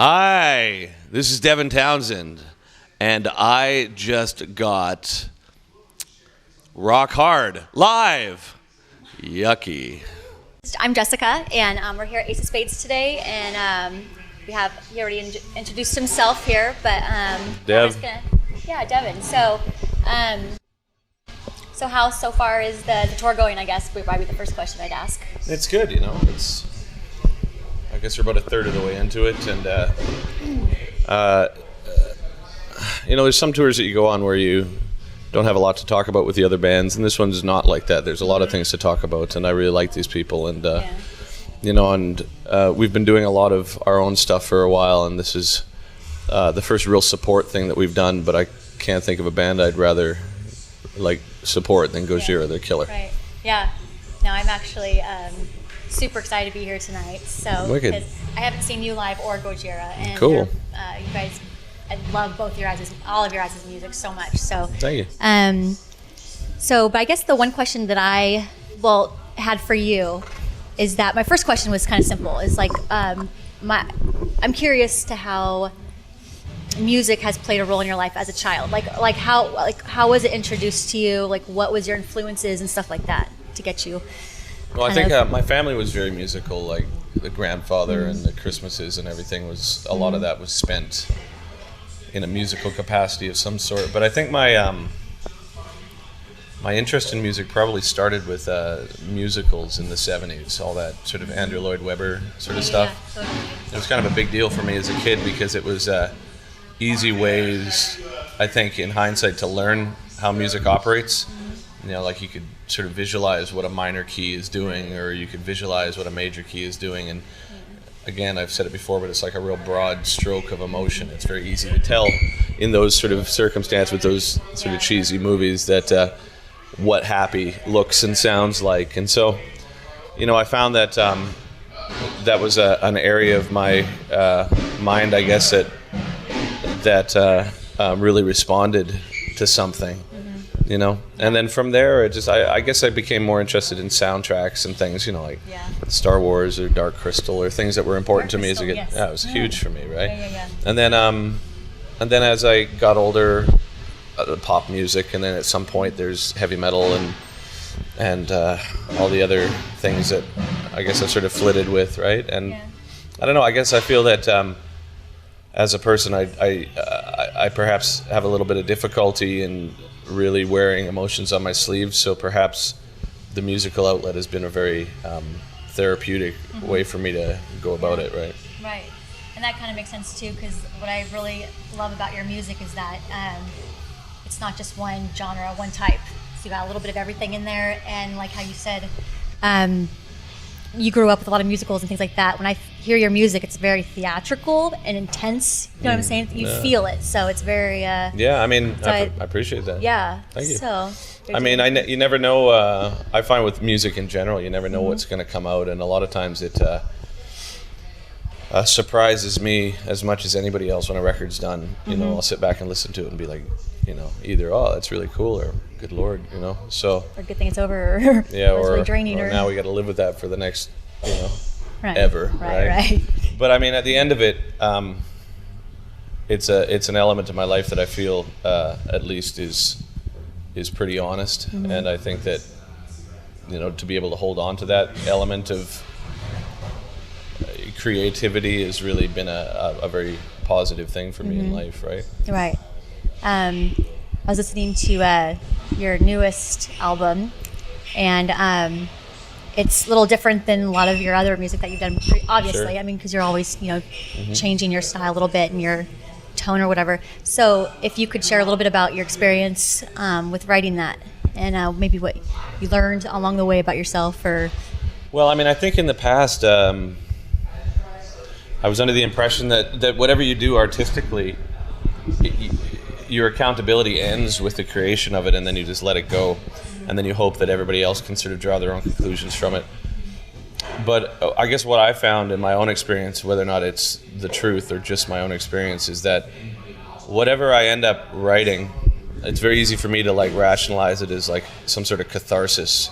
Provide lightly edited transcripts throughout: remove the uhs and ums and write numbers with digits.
Hi, this is Devin Towsend, and I just got Rock Hard live. Yucky. I'm Jessica, and we're here at Ace of Spades today, and he already introduced himself here, but Devin. So how so far is the tour going? I guess would probably be the first question I'd ask. It's good, I guess we're about a third of the way into it, and there's some tours that you go on where you don't have a lot to talk about with the other bands, and this one's not like that. There's a lot of things to talk about, and I really like these people, and we've been doing a lot of our own stuff for a while, and this is the first real support thing that we've done. But I can't think of a band I'd rather support than Gojira. They're killer. Right. Yeah. No, I'm actually super excited to be here tonight. So Wicked. Because I haven't seen you live or Gojira, and cool. You guys, I love all of your guys' music so much. So thank you. But I guess the one question that I had for you is that my first question was kind of simple. It's I'm curious to how music has played a role in your life as a child. How was it introduced to you? What was your influences and stuff like that to get you? Well, I think my family was very musical. Like the grandfather and the Christmases and everything was a lot of that was spent in a musical capacity of some sort. But I think my interest in music probably started with musicals in the 70s, all that sort of Andrew Lloyd Webber sort of stuff. Yeah, totally. It was kind of a big deal for me as a kid because it was easy ways, I think, in hindsight, to learn how music operates. You could sort of visualize what a minor key is doing, or you could visualize what a major key is doing. And again, I've said it before, but it's like a real broad stroke of emotion. It's very easy to tell in those sort of circumstances with those sort of cheesy movies that what happy looks and sounds like. And so, I found that that was an area of my mind, I guess, that really responded to something. And then from there, I guess I became more interested in soundtracks and things, Star Wars or Dark Crystal or things that were important to me as a kid. Yes. Yeah, it was huge for me, right? Yeah. And then as I got older, pop music, and then at some point there's heavy metal and all the other things that I guess I sort of flitted with, right? And I don't know. I guess I feel that as a person, I perhaps have a little bit of difficulty in really wearing emotions on my sleeve, so perhaps the musical outlet has been a very therapeutic way for me to go about it, right? Right, and that kind of makes sense too, because what I really love about your music is that it's not just one genre, one type. So you got a little bit of everything in there, and like how you said, you grew up with a lot of musicals and things like that. When I hear your music, it's very theatrical and intense. You know what I'm saying? You feel it, so it's very. I appreciate that. Yeah. Thank you. So. You never know. I find with music in general, you never know what's going to come out, and a lot of times it surprises me as much as anybody else when a record's done. I'll sit back and listen to it and be like, either that's really cool or good Lord, so. Or good thing it's over. Or it's really draining. Or now we got to live with that for the next, right. ever. Right. But at the end of it, it's an element of my life that I feel at least is pretty honest, and I think that to be able to hold on to that element of creativity has really been a very positive thing for me in life, right? Right. I was listening to your newest album, and it's a little different than a lot of your other music that you've done, obviously. Sure. Because you're always, changing your style a little bit and your tone or whatever. So if you could share a little bit about your experience with writing that, and maybe what you learned along the way about yourself, or... Well, I think in the past, I was under the impression that whatever you do artistically, your accountability ends with the creation of it, and then you just let it go, and then you hope that everybody else can sort of draw their own conclusions from it. But I guess what I found in my own experience, whether or not it's the truth or just my own experience, is that whatever I end up writing, it's very easy for me to rationalize it as some sort of catharsis,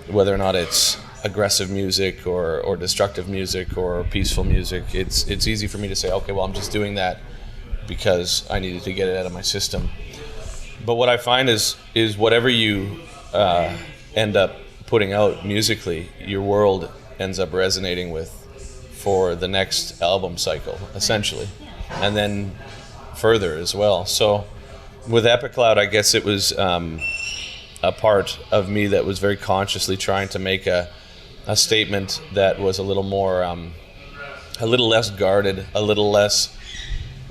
whether or not it's aggressive music or destructive music or peaceful music. It's easy for me to say, okay, well, I'm just doing that because I needed to get it out of my system. But what I find is whatever you end up putting out musically, your world ends up resonating with for the next album cycle, essentially, and then further as well. So with Epic Cloud, I guess it was a part of me that was very consciously trying to make a statement that was a little more, a little less guarded, a little less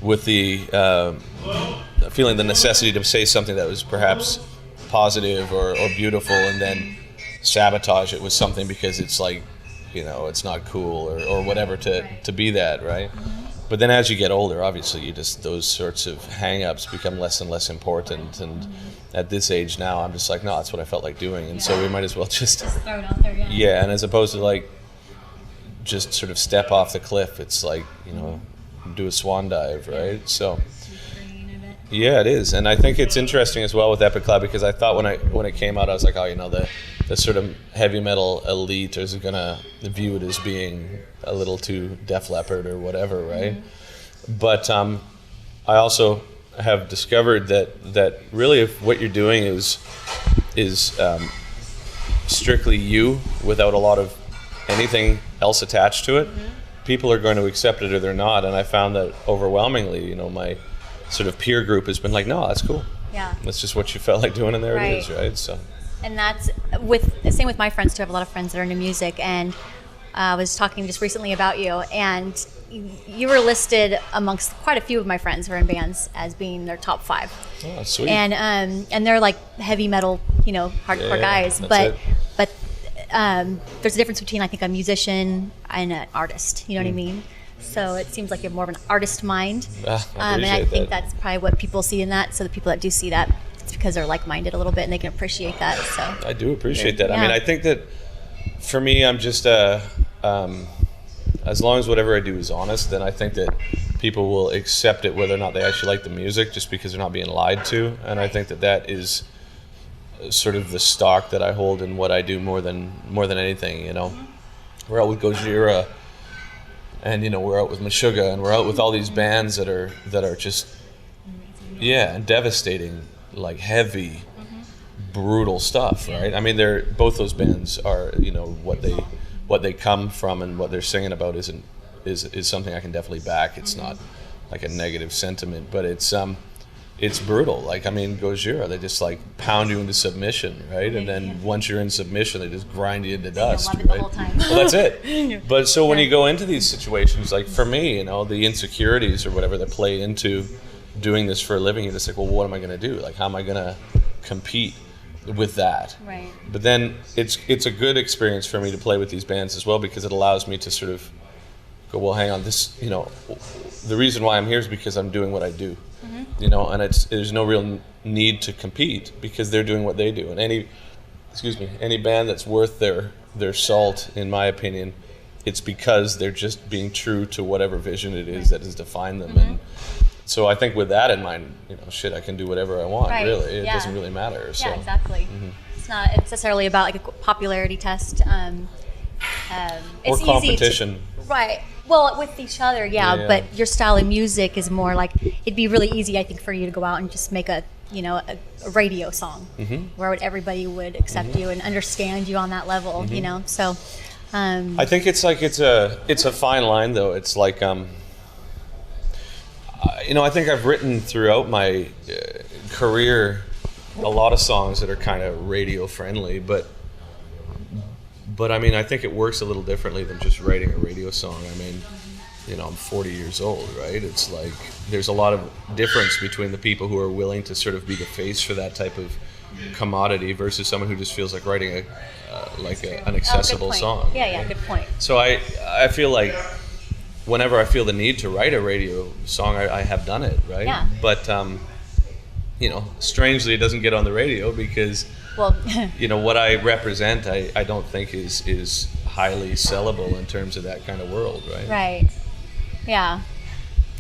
with the feeling the necessity to say something that was perhaps positive or beautiful and then sabotage it with something because it's like, you know, it's not cool or whatever to be that, right? But then as you get older, obviously, those sorts of hang-ups become less and less important. And at this age now, I'm just like, no, that's what I felt like doing. And so we might as well just throw it out there, yeah. Yeah, and as opposed to like just sort of step off the cliff, it's like, you know, do a swan dive, right? So yeah, it is. And I think it's interesting as well with Epic Cloud because I thought when it came out, I was like, oh, you know, the sort of heavy metal elite is gonna view it as being a little too Def Leppard or whatever, right? But I also have discovered that really if what you're doing is strictly you without a lot of anything else attached to it, people are going to accept it or they're not. And I found that overwhelmingly, you know, my sort of peer group has been like, no, that's cool. Yeah. That's just what you felt like doing, and there it is, right? So. And that's same with my friends too. I have a lot of friends that are into music, and I was talking just recently about you, and you were listed amongst quite a few of my friends who are in bands as being their top 5. Oh, sweet. And they're like heavy metal, you know, hardcore guys. But there's a difference between I think a musician and an artist. You know what I mean? So it seems like you have more of an artist mind. And I think that's probably what people see in that. So the people that do see that, it's because they're like-minded a little bit and they can appreciate that. So I do appreciate that. Yeah. I mean, I think that for me, I'm just as long as whatever I do is honest, then I think that people will accept it whether or not they actually like the music just because they're not being lied to. And I think that is sort of the stock that I hold in what I do more than anything, you know. We're out with Gojira, and you know, we're out with Meshuggah, and we're out with all these bands that are just and devastating, like heavy, brutal stuff, right? I mean, both those bands are, you know, what they come from and what they're singing about is something I can definitely back. It's not like a negative sentiment, but it's brutal. Like, I mean, Gojira, they just like pound you into submission, right? And then once you're in submission, they just grind you into dust, love it right? the whole time. Well, that's it. But so when you go into these situations, like for me, you know, the insecurities or whatever that play into doing this for a living, you're just like, well, what am I going to do? Like, how am I going to compete with that? Right. But then it's a good experience for me to play with these bands as well because it allows me to sort of go, well, hang on, this, you know, the reason why I'm here is because I'm doing what I do. You know, and there's no real need to compete because they're doing what they do. And any band that's worth their salt, in my opinion, it's because they're just being true to whatever vision it is that has defined them. And so I think with that in mind, you know, shit, I can do whatever I want. Really, it doesn't really matter. So. Yeah, exactly. It's not necessarily about like a popularity test. It's or competition. Easy right. Well, with each other, but your style of music is more like, it'd be really easy, I think, for you to go out and just make a radio song where everybody would accept you and understand you on that level, you know. So I think it's a fine line though. It's like you know, I think I've written throughout my career a lot of songs that are kind of radio friendly, but I mean, I think it works a little differently than just writing a radio song. I mean, you know, I'm 40 years old, right? It's like there's a lot of difference between the people who are willing to sort of be the face for that type of commodity versus someone who just feels like writing an accessible song. Yeah, good point. So I feel like whenever I feel the need to write a radio song, I have done it, right? Yeah. But you know, strangely, it doesn't get on the radio because, you know, what I represent, I don't think is highly sellable in terms of that kind of world, right? Right. Yeah.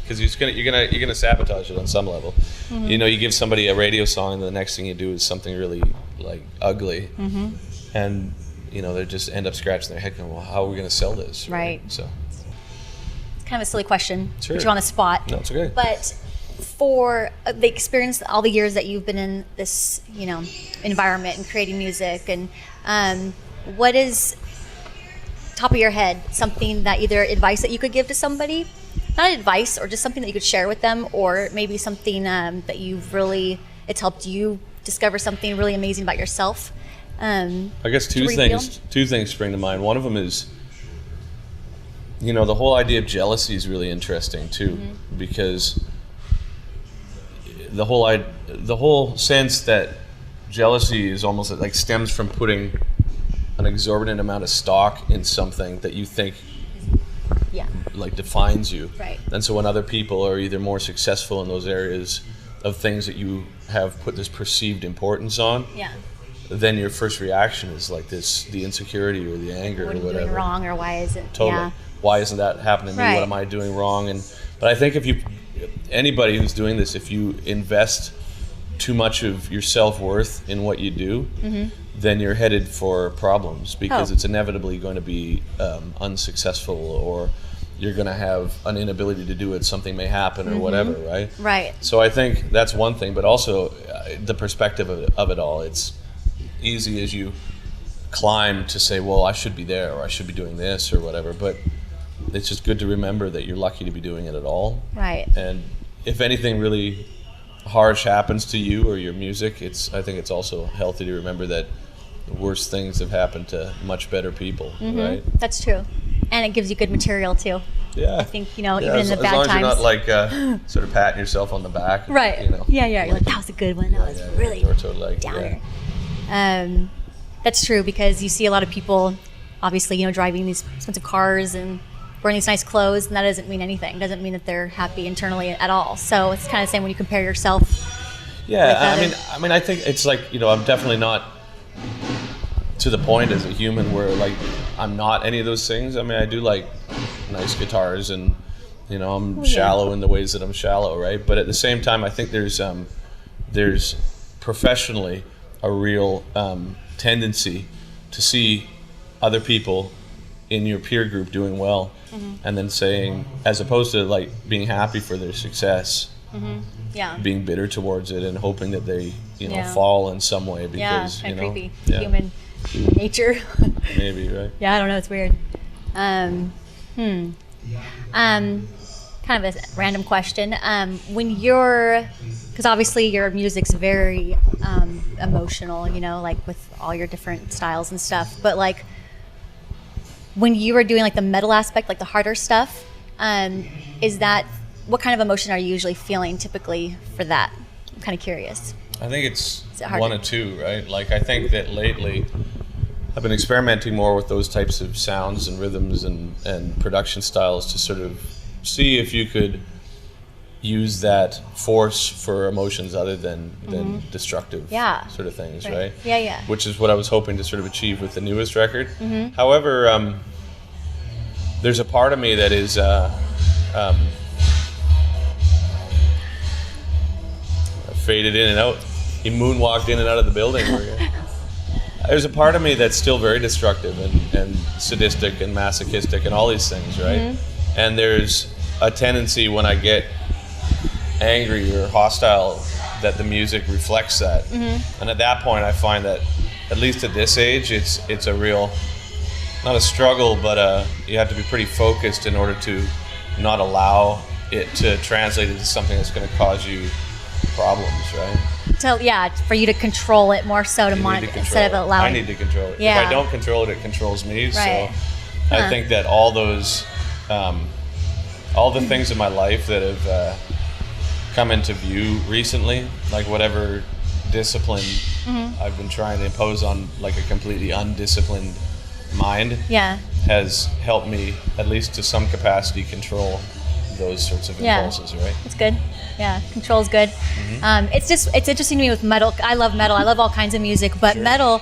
Because you're gonna sabotage it on some level. You know, you give somebody a radio song, and the next thing you do is something really like ugly, and they just end up scratching their head going, well, how are we going to sell this? Right. So it's kind of a silly question. Sure. Put you on the spot. No, it's okay. But for the experience, all the years that you've been in this, environment and creating music, and what is top of your head something that either advice that you could give to somebody, not advice, or just something that you could share with them, or maybe something that it's helped you discover something really amazing about yourself? I guess two things spring to mind. One of them is, the whole idea of jealousy is really interesting too, because the whole sense that jealousy is almost like stems from putting an exorbitant amount of stock in something that you think like defines you. Right. And so when other people are either more successful in those areas of things that you have put this perceived importance on, then your first reaction is like the insecurity or the anger what or whatever. What are you doing wrong, or why is it? Totally. Yeah. Why isn't that happening to me? Right. What am I doing wrong? But I think anybody who's doing this, if you invest too much of your self-worth in what you do, then you're headed for problems, because it's inevitably going to be unsuccessful, or you're going to have an inability to do it. Something may happen or whatever, right? Right. So I think that's one thing, but also the perspective of it all. It's easy as you climb to say, well, I should be there, or I should be doing this or whatever, but it's just good to remember that you're lucky to be doing it at all. Right. And if anything really harsh happens to you or your music, I think it's also healthy to remember that the worst things have happened to much better people, right? That's true. And it gives you good material too. Yeah. I think, even in the bad times. As long as you're not like sort of patting yourself on the back. Right. Yeah. You're like, that was a good one. That was really downer. That's true, because you see a lot of people, obviously, driving these expensive cars and wearing these nice clothes, and that doesn't mean anything. It doesn't mean that they're happy internally at all. So it's kind of the same when you compare yourself. Yeah, I mean, I think it's like, I'm definitely not to the point as a human where like I'm not any of those things. I mean, I do like nice guitars, and I'm shallow in the ways that I'm shallow, right? But at the same time, I think there's professionally a real tendency to see other people in your peer group doing well, and then saying, as opposed to like being happy for their success, being bitter towards it and hoping that they fall in some way, because kind of creepy. Human nature. Maybe, right? Yeah, I don't know, it's weird. Kind of a random question. Because obviously your music's very emotional, like with all your different styles and stuff, but like when you are doing like the metal aspect, like the harder stuff, what kind of emotion are you usually feeling typically for that? I'm kind of curious. I think it's one of two, right? Like I think that lately I've been experimenting more with those types of sounds and rhythms and production styles to sort of see if you could use that force for emotions other than destructive sort of things, right? Yeah. Which is what I was hoping to sort of achieve with the newest record. However, there's a part of me that is faded in and out. He moonwalked in and out of the building. There's a part of me that's still very destructive and sadistic and masochistic and all these things, right? And there's a tendency when I get angry or hostile that the music reflects that. And at that point I find that, at least at this age, it's a real, not a struggle, but you have to be pretty focused in order to not allow it to translate into something that's going to cause you problems, right? So for you to control it more so, to monitor instead of allowing. I need to control it. Yeah. If I don't control it, it controls me. Right. So I think that all those, all the things in my life that have come into view recently, like whatever discipline I've been trying to impose on like a completely undisciplined mind, has helped me, at least to some capacity, control those sorts of impulses, right? That's good. Yeah, control's good. It's interesting to me with metal. I love metal. I love all kinds of music, but metal,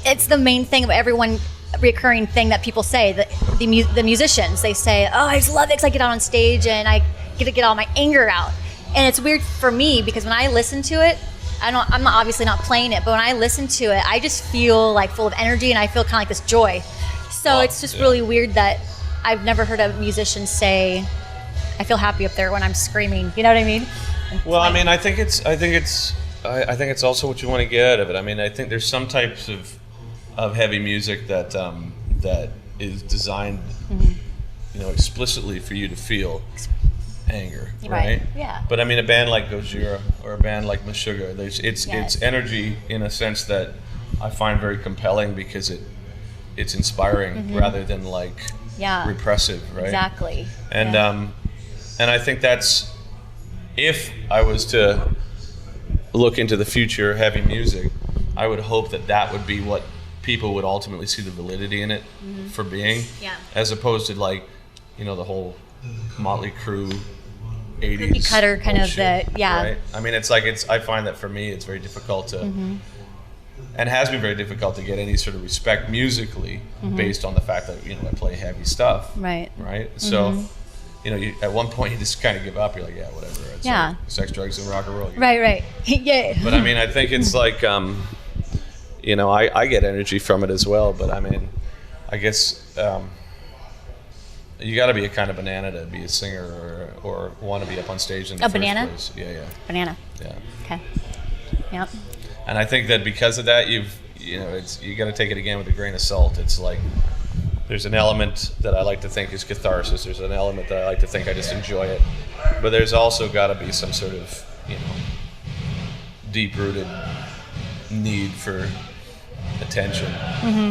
it's the main thing of everyone, recurring thing that people say. The musicians, they say, "Oh, I just love it because I get out on stage and I get to get all my anger out." And it's weird for me because when I listen to it, I'm not, obviously not playing it, but when I listen to it, I just feel like full of energy, and I feel kind of like this joy. So it's just really weird that I've never heard a musician say, I feel happy up there when I'm screaming. You know what I mean? Well, I mean, I think it's also what you want to get out of it. I mean, I think there's some types of heavy music that that is designed, explicitly for you to feel anger, right? Yeah. But I mean, a band like Gojira or a band like Meshuggah, it's energy in a sense that I find very compelling because it's inspiring rather than like repressive, right? Exactly. And and I think that's, if I was to look into the future of heavy music, I would hope that would be what people would ultimately see the validity in it for being, as opposed to like, the whole Motley Crue 80s cookie cutter kind bullshit, of right? I mean, I find that for me it's very difficult to, and has been very difficult to get any sort of respect musically based on the fact that I play heavy stuff, right? So at one point you just kind of give up. You're like, whatever. It's like sex, drugs, and rock and roll. Right. Yeah. But I mean, I think it's like, I get energy from it as well. But I mean, I guess you got to be a kind of banana to be a singer or want to be up on stage in the first place. Yeah. Banana. Yeah. Okay. Yep. And I think that because of that, you got to take it again with a grain of salt. It's like, there's an element that I like to think is catharsis. There's an element that I like to think I just enjoy it. But there's also got to be some sort of, deep-rooted need for attention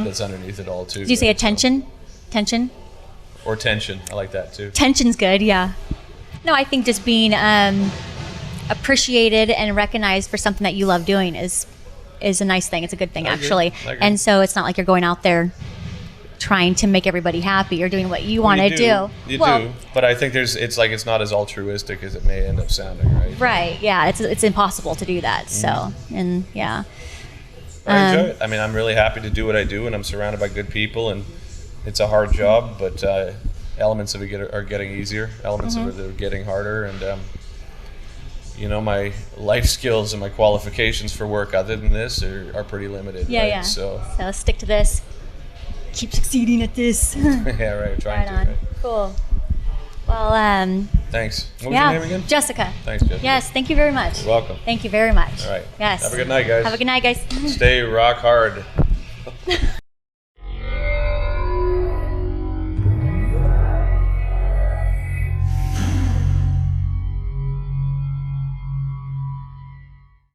that's underneath it all, too. Did you say attention? Tension? Or tension. I like that, too. Tension's good, yeah. No, I think just being appreciated and recognized for something that you love doing is a nice thing. It's a good thing, actually. I agree. And so it's not like you're going out there trying to make everybody happy or doing what you want to do. You do, but I think it's not as altruistic as it may end up sounding, right? Right, yeah, it's impossible to do that. So, and yeah. I enjoy it. I mean, I'm really happy to do what I do, and I'm surrounded by good people, and it's a hard job, but elements of it are getting easier, elements of it are getting harder, and my life skills and my qualifications for work other than this are pretty limited. Yeah, right? yeah. So stick to this. Keep succeeding at this. Yeah, right. I'm trying to. Right? Cool. Well, thanks. What was your name again? Jessica. Thanks, Jessica. Yes, thank you very much. You're welcome. Thank you very much. All right. Yes. Have a good night, guys. Have a good night, guys. Stay rock hard.